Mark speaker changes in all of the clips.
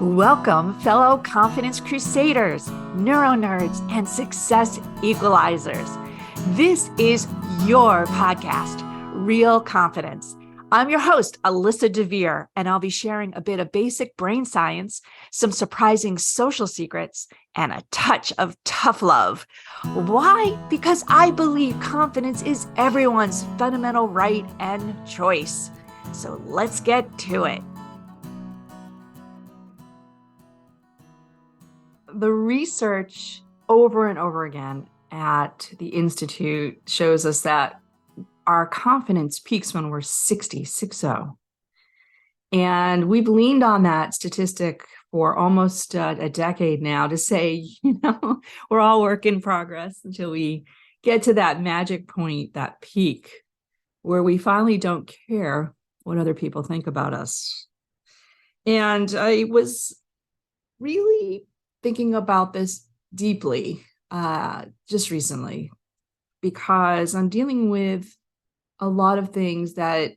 Speaker 1: Welcome, fellow confidence crusaders, neuro nerds, and success equalizers. This is your podcast, Real Confidence. I'm your host, Alyssa DeVere, and I'll be sharing a bit of basic brain science, some surprising social secrets, and a touch of tough love. Why? Because I believe confidence is everyone's fundamental right and choice. So let's get to it. The research over and over again at the Institute shows us that our confidence peaks when we're 60. And we've leaned on that statistic for almost a decade now to say, we're all work in progress until we get to that magic point, that peak, where we finally don't care what other people think about us. And I was really thinking about this deeply just recently, because I'm dealing with a lot of things that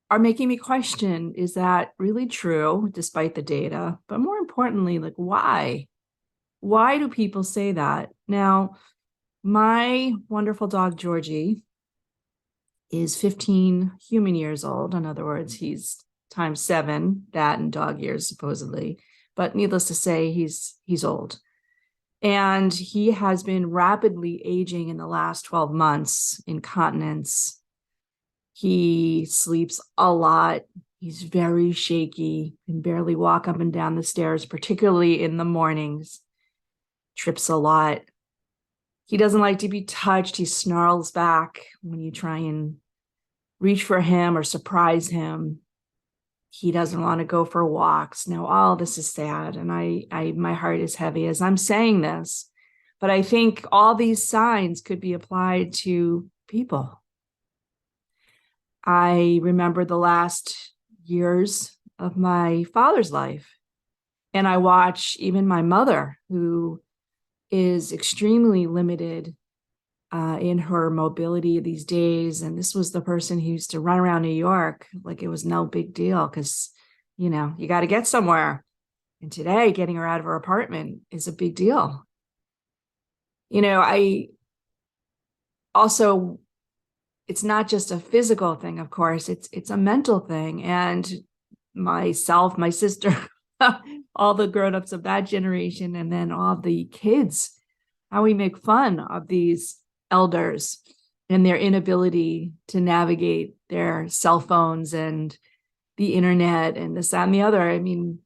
Speaker 1: are making me question, is that really true despite the data? But more importantly, like, why? Why do people say that? Now, my wonderful dog, Georgie, is 15 human years old. In other words, he's times 7, that in dog years, supposedly. But needless to say, he's old. And he has been rapidly aging in the last 12 months, incontinence. He sleeps a lot. He's very shaky, can barely walk up and down the stairs, particularly in the mornings. Trips a lot. He doesn't like to be touched. He snarls back when you try and reach for him or surprise him. He doesn't want to go for walks. Now, all this is sad, and my heart is heavy as I'm saying this, but I think all these signs could be applied to people. I remember the last years of my father's life, and I watch even my mother, who is extremely limited in her mobility these days. And this was the person who used to run around New York like it was no big deal because, you got to get somewhere. And today, getting her out of her apartment is a big deal. I also, it's not just a physical thing, of course, it's a mental thing. And myself, my sister, all the grownups of that generation, and then all the kids, how we make fun of these elders and their inability to navigate their cell phones and the internet and this, that, and the other. I mean,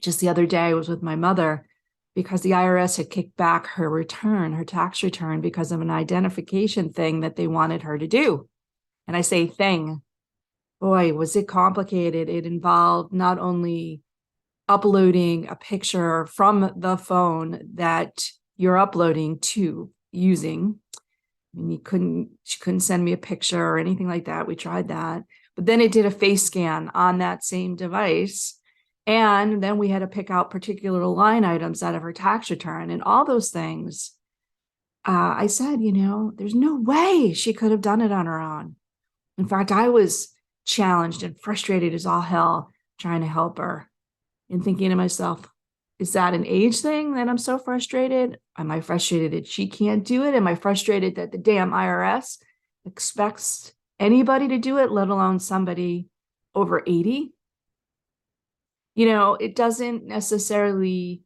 Speaker 1: just the other day I was with my mother because the IRS had kicked back her tax return, because of an identification thing that they wanted her to do. And I say thing, boy, was it complicated. It involved not only uploading a picture from the phone that you're uploading to using. I mean, she couldn't send me a picture or anything like that. We tried that, but then it did a face scan on that same device. And then we had to pick out particular line items out of her tax return and all those things. I said, there's no way she could have done it on her own. In fact, I was challenged and frustrated as all hell trying to help her, and thinking to myself, is that an age thing that I'm so frustrated? Am I frustrated that she can't do it? Am I frustrated that the damn IRS expects anybody to do it, let alone somebody over 80? It doesn't necessarily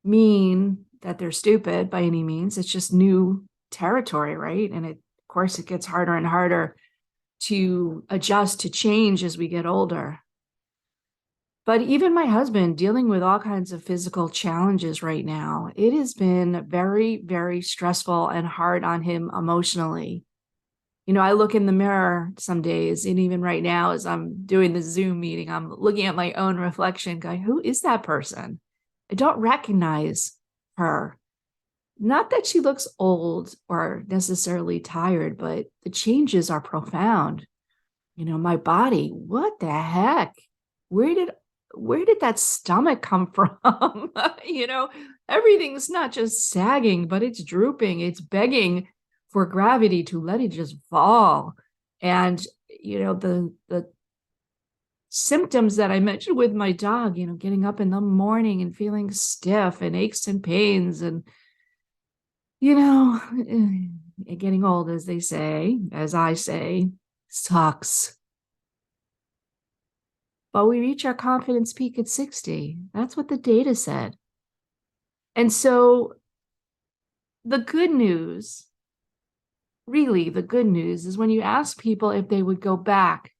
Speaker 1: mean that they're stupid by any means. It's just new territory, right? And of course, it gets harder and harder to adjust, to change as we get older. But even my husband, dealing with all kinds of physical challenges right now, it has been very, very stressful and hard on him emotionally. I look in the mirror some days, and even right now, as I'm doing the Zoom meeting, I'm looking at my own reflection going, who is that person? I don't recognize her. Not that she looks old or necessarily tired, but the changes are profound. My body, what the heck? Where did that stomach come from? Everything's not just sagging, but it's drooping. It's begging for gravity to let it just fall. And, the symptoms that I mentioned with my dog, getting up in the morning and feeling stiff and aches and pains and, getting old, as they say, as I say, sucks. But we reach our confidence peak at 60. That's what the data said. And so the good news, really the good news, is when you ask people if they would go back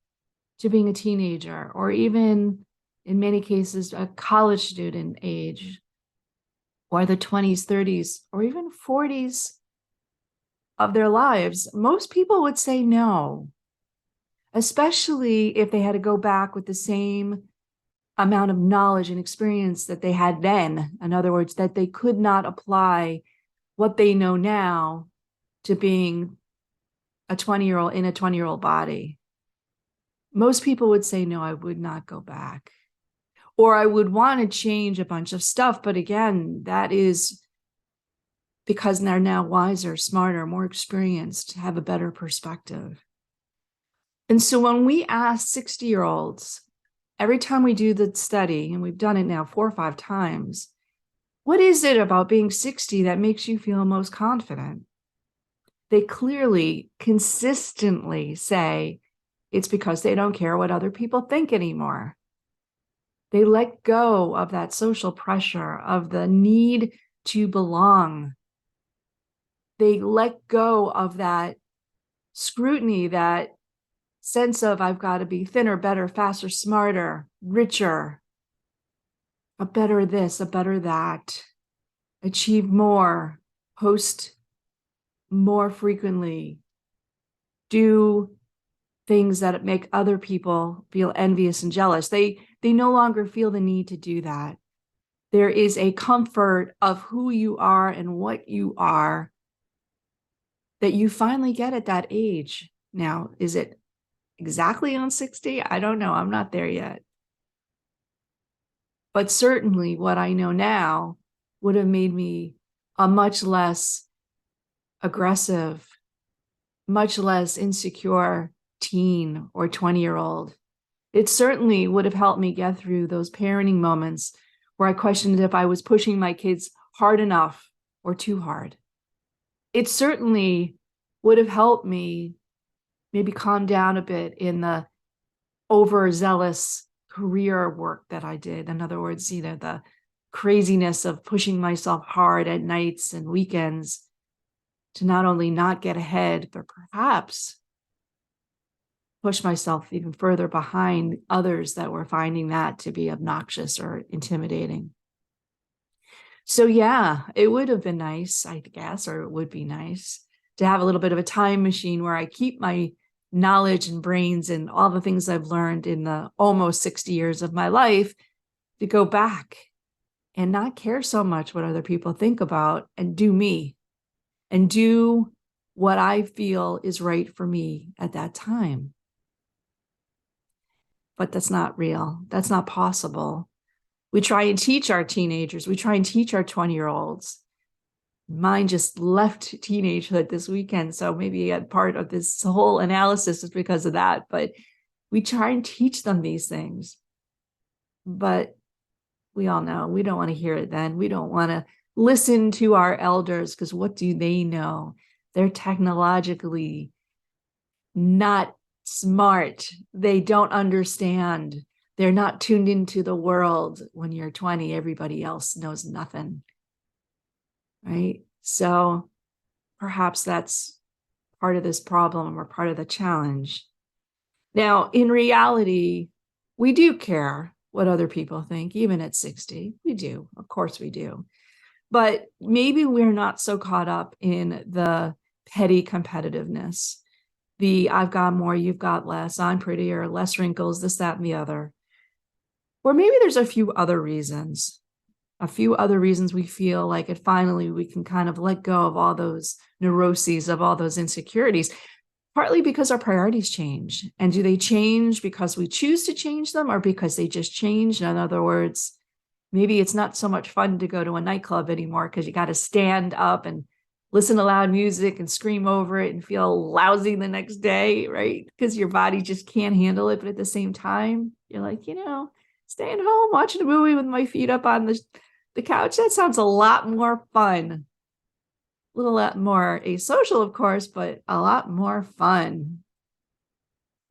Speaker 1: to being a teenager, or even in many cases, a college student age, or the 20s, 30s, or even 40s of their lives, most people would say no, especially if they had to go back with the same amount of knowledge and experience that they had then. In other words, that they could not apply what they know now to being a 20-year-old in a 20-year-old body. Most people would say, no, I would not go back. Or I would want to change a bunch of stuff. But again, that is because they're now wiser, smarter, more experienced, have a better perspective. And so when we ask 60-year-olds, every time we do the study, and we've done it now 4 or 5 times, what is it about being 60 that makes you feel most confident? They clearly, consistently say it's because they don't care what other people think anymore. They let go of that social pressure, of the need to belong. They let go of that scrutiny, that sense of I've got to be thinner, better, faster, smarter, richer, a better this, a better that, achieve more, post more frequently, do things that make other people feel envious and jealous. They no longer feel the need to do that. There is a comfort of who you are and what you are that you finally get at that age. Now, is it exactly on 60? I don't know. I'm not there yet. But certainly what I know now would have made me a much less aggressive, much less insecure teen or 20-year-old. It certainly would have helped me get through those parenting moments where I questioned if I was pushing my kids hard enough or too hard. It certainly would have helped me maybe calm down a bit in the overzealous career work that I did. In other words, the craziness of pushing myself hard at nights and weekends to not only not get ahead, but perhaps push myself even further behind others that were finding that to be obnoxious or intimidating. So yeah, it would have been nice, I guess, or it would be nice to have a little bit of a time machine where I keep my knowledge and brains and all the things I've learned in the almost 60 years of my life to go back and not care so much what other people think about, and do me and do what I feel is right for me at that time. But that's not real. That's not possible. We try and teach our teenagers. We try and teach our 20-year-olds. Mine just left teenagehood this weekend, so maybe a part of this whole analysis is because of that. But we try and teach them these things. But we all know we don't want to hear it then. We don't want to listen to our elders, because what do they know? They're technologically not smart. They don't understand. They're not tuned into the world. When you're 20, everybody else knows nothing. Right? So perhaps that's part of this problem or part of the challenge. Now, in reality, we do care what other people think, even at 60. We do. Of course we do. But maybe we're not so caught up in the petty competitiveness. The I've got more, you've got less, I'm prettier, less wrinkles, this, that, and the other. Or maybe there's a few other reasons we feel like it finally we can kind of let go of all those neuroses, of all those insecurities, partly because our priorities change. And do they change because we choose to change them, or because they just change? In other words, maybe it's not so much fun to go to a nightclub anymore because you got to stand up and listen to loud music and scream over it and feel lousy the next day, right? Because your body just can't handle it. But at the same time, You're like, staying home, watching a movie with my feet up on the couch, that sounds a lot more fun. A little lot more asocial, of course, but a lot more fun.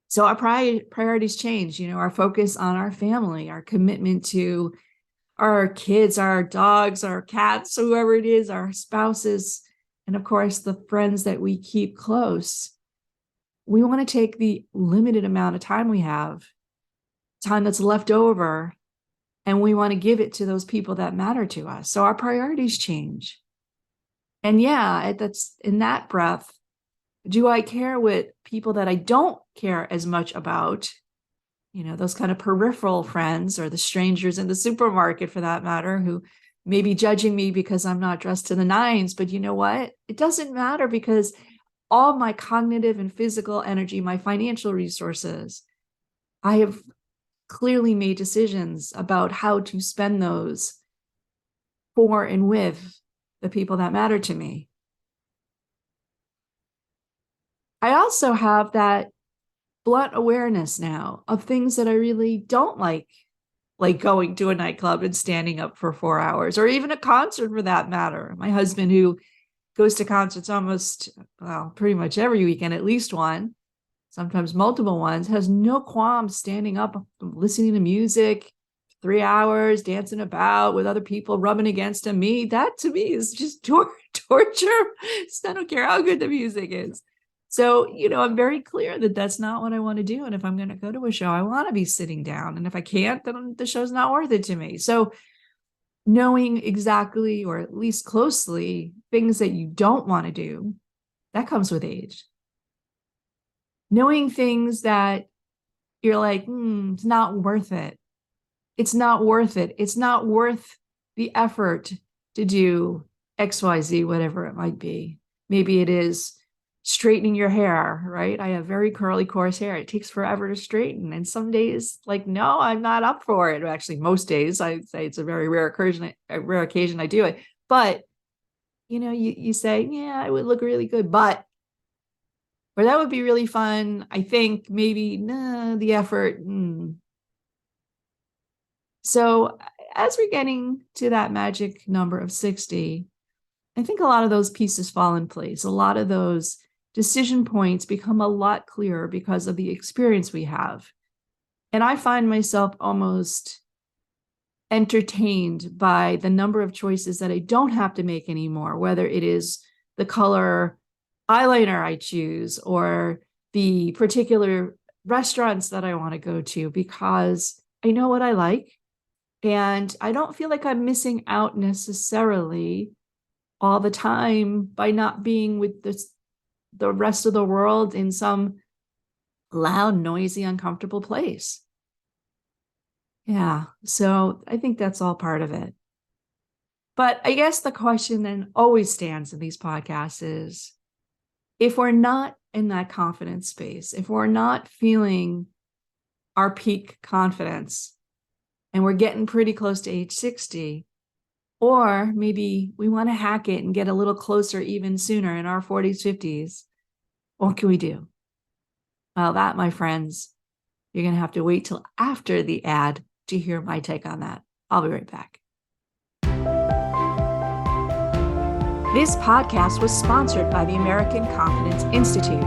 Speaker 1: So our priorities change, our focus on our family, our commitment to our kids, our dogs, our cats, whoever it is, our spouses, and of course, the friends that we keep close. We want to take the limited amount of time we have, time that's left over, and we want to give it to those people that matter to us. So our priorities change. And yeah, that's in that breath. Do I care what people that I don't care as much about, those kind of peripheral friends or the strangers in the supermarket for that matter, who may be judging me because I'm not dressed to the nines, but you know what? It doesn't matter because all my cognitive and physical energy, my financial resources, I have clearly made decisions about how to spend those for and with the people that matter to me. I also have that blunt awareness now of things that I really don't like going to a nightclub and standing up for 4 hours, or even a concert for that matter. My husband, who goes to concerts pretty much every weekend, at least one, sometimes multiple ones, has no qualms standing up, listening to music, 3 hours, dancing about with other people, rubbing against him. That to me is just torture. So I don't care how good the music is. So, I'm very clear that that's not what I want to do. And if I'm going to go to a show, I want to be sitting down. And if I can't, then the show's not worth it to me. So knowing exactly, or at least closely, things that you don't want to do, that comes with age. Knowing things that you're like, it's not worth it. It's not worth it. It's not worth the effort to do XYZ, whatever it might be. Maybe it is straightening your hair, right? I have very curly, coarse hair. It takes forever to straighten. And some days, no, I'm not up for it. Actually, most days, I'd say it's a very rare occasion I do it. But, you say, yeah, it would look really good, but, or that would be really fun. I think maybe, the effort. So as we're getting to that magic number of 60, I think a lot of those pieces fall in place. A lot of those decision points become a lot clearer because of the experience we have. And I find myself almost entertained by the number of choices that I don't have to make anymore, whether it is the color eyeliner I choose or the particular restaurants that I want to go to, because I know what I like. And I don't feel like I'm missing out necessarily all the time by not being with the rest of the world in some loud, noisy, uncomfortable place. Yeah, so I think that's all part of it. But I guess the question then always stands in these podcasts is, if we're not in that confidence space, if we're not feeling our peak confidence, and we're getting pretty close to age 60, or maybe we want to hack it and get a little closer even sooner in our 40s, 50s, what can we do? Well, that, my friends, you're going to have to wait till after the ad to hear my take on that. I'll be right back. This podcast was sponsored by the American Confidence Institute.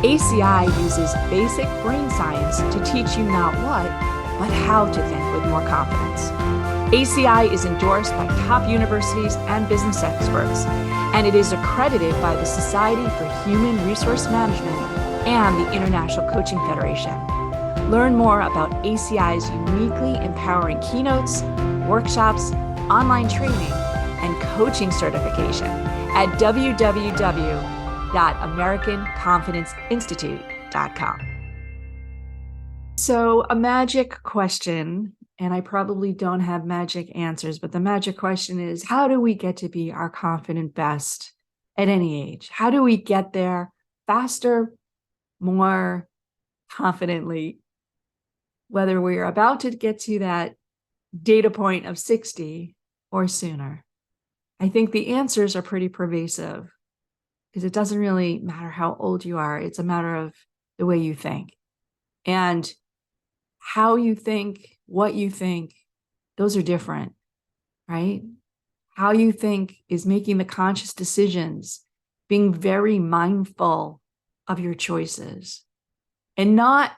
Speaker 1: ACI uses basic brain science to teach you not what, but how to think with more confidence. ACI is endorsed by top universities and business experts, and it is accredited by the Society for Human Resource Management and the International Coaching Federation. Learn more about ACI's uniquely empowering keynotes, workshops, online training, and coaching certification at www.americanconfidenceinstitute.com. So a magic question, and I probably don't have magic answers, but the magic question is, how do we get to be our confident best at any age? How do we get there faster, more confidently, whether we're about to get to that data point of 60 or sooner? I think the answers are pretty pervasive, because it doesn't really matter how old you are. It's a matter of the way you think. And how you think, what you think, those are different, right? How you think is making the conscious decisions, being very mindful of your choices, and not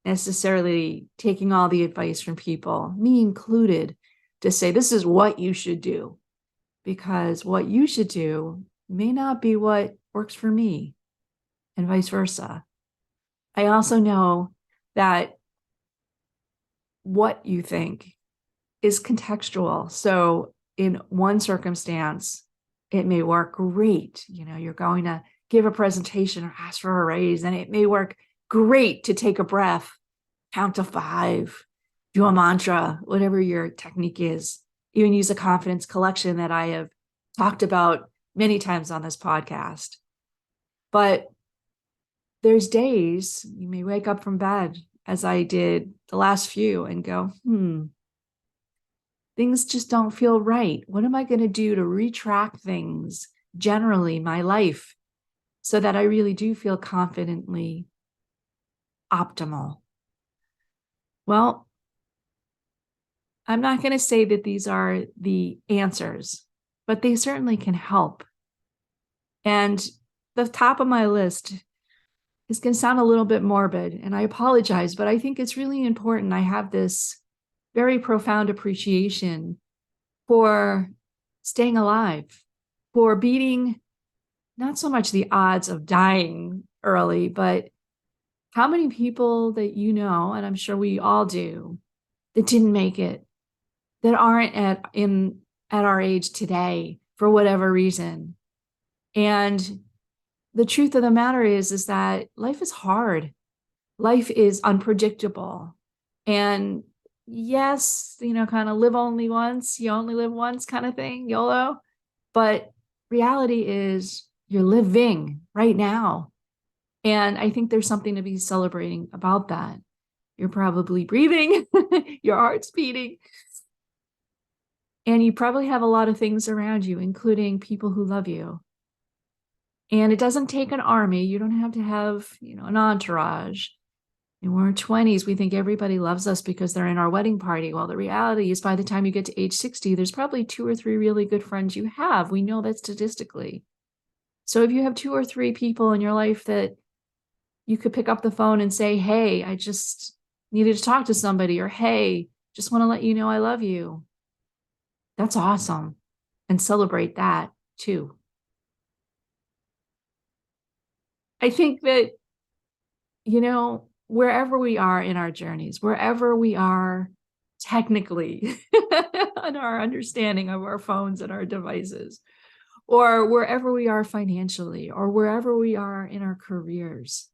Speaker 1: necessarily taking all the advice from people, me included, to say this is what you should do, because what you should do may not be what works for me, and vice versa. I also know that what you think is contextual. So in one circumstance, it may work great. You're going to give a presentation or ask for a raise, and it may work great to take a breath, count to 5, do a mantra, whatever your technique is. Even use a confidence collection that I have talked about many times on this podcast. But there's days you may wake up from bed, as I did the last few, and go, things just don't feel right. What am I going to do to retrack things, generally my life, so that I really do feel confidently optimal? Well, I'm not going to say that these are the answers, but they certainly can help. And the top of my list is going to sound a little bit morbid, and I apologize, but I think it's really important. I have this very profound appreciation for staying alive, for beating not so much the odds of dying early, but how many people that you know, and I'm sure we all do, that didn't make it, that aren't at our age today for whatever reason. And the truth of the matter is that life is hard. Life is unpredictable. And yes, kind of live only once, you only live once kind of thing, YOLO. But reality is you're living right now. And I think there's something to be celebrating about that. You're probably breathing, your heart's beating, and you probably have a lot of things around you, including people who love you. And it doesn't take an army. You don't have to have, an entourage. In our 20s, we think everybody loves us because they're in our wedding party. Well, the reality is by the time you get to age 60, there's probably 2 or 3 really good friends you have. We know that statistically. So if you have 2 or 3 people in your life that you could pick up the phone and say, hey, I just needed to talk to somebody, or hey, just want to let you know I love you. That's awesome. And celebrate that too. I think that, wherever we are in our journeys, wherever we are technically in our understanding of our phones and our devices, or wherever we are financially, or wherever we are in our careers,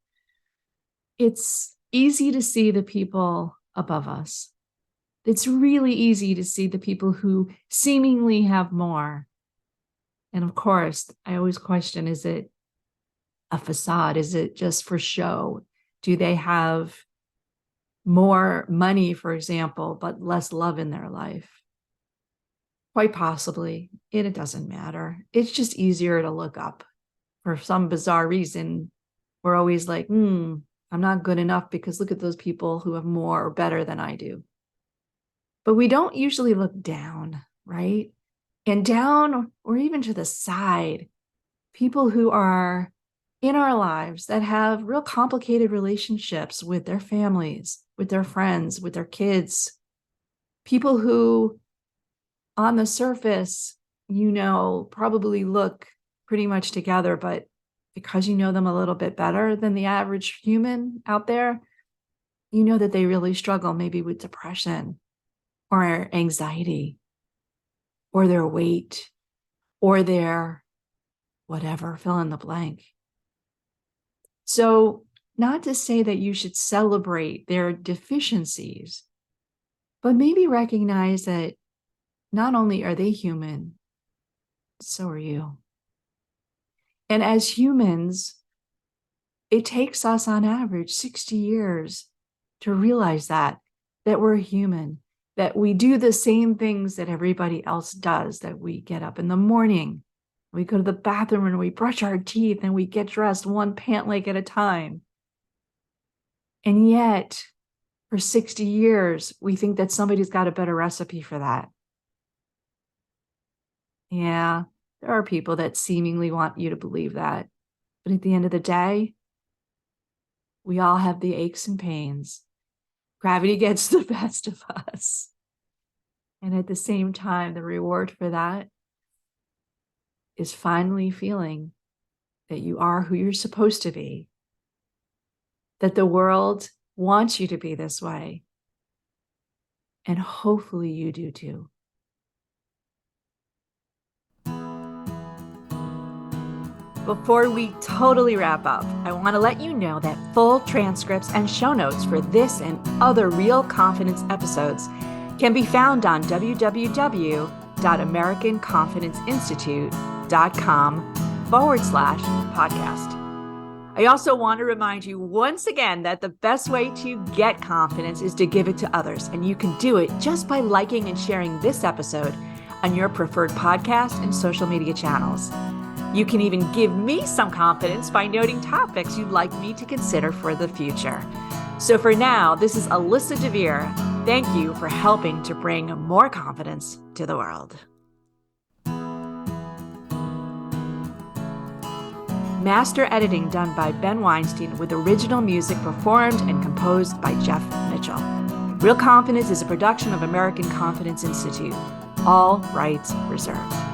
Speaker 1: it's easy to see the people above us. It's really easy to see the people who seemingly have more. And of course, I always question, is it a facade? Is it just for show? Do they have more money, for example, but less love in their life? Quite possibly. It doesn't matter. It's just easier to look up. For some bizarre reason, we're always like, I'm not good enough because look at those people who have more or better than I do. But we don't usually look down, right? And down or even to the side, people who are in our lives that have real complicated relationships with their families, with their friends, with their kids, people who on the surface, probably look pretty much together, but because you know them a little bit better than the average human out there, you know that they really struggle maybe with depression or anxiety or their weight or their whatever, fill in the blank. So, not to say that you should celebrate their deficiencies, but maybe recognize that not only are they human, so are you. And as humans, it takes us on average 60 years to realize that we're human, that we do the same things that everybody else does, that we get up in the morning, we go to the bathroom and we brush our teeth and we get dressed one pant leg at a time. And yet, for 60 years, we think that somebody's got a better recipe for that. Yeah, there are people that seemingly want you to believe that. But at the end of the day, we all have the aches and pains. Gravity gets the best of us. And at the same time, the reward for that is finally feeling that you are who you're supposed to be, that the world wants you to be this way. And hopefully you do too. Before we totally wrap up, I want to let you know that full transcripts and show notes for this and other Real Confidence episodes can be found on www.americanconfidenceinstitute.com/podcast. I also want to remind you once again that the best way to get confidence is to give it to others. And you can do it just by liking and sharing this episode on your preferred podcast and social media channels. You can even give me some confidence by noting topics you'd like me to consider for the future. So for now, this is Alyssa DeVere. Thank you for helping to bring more confidence to the world. Master editing done by Ben Weinstein with original music performed and composed by Jeff Mitchell. Real Confidence is a production of American Confidence Institute. All rights reserved.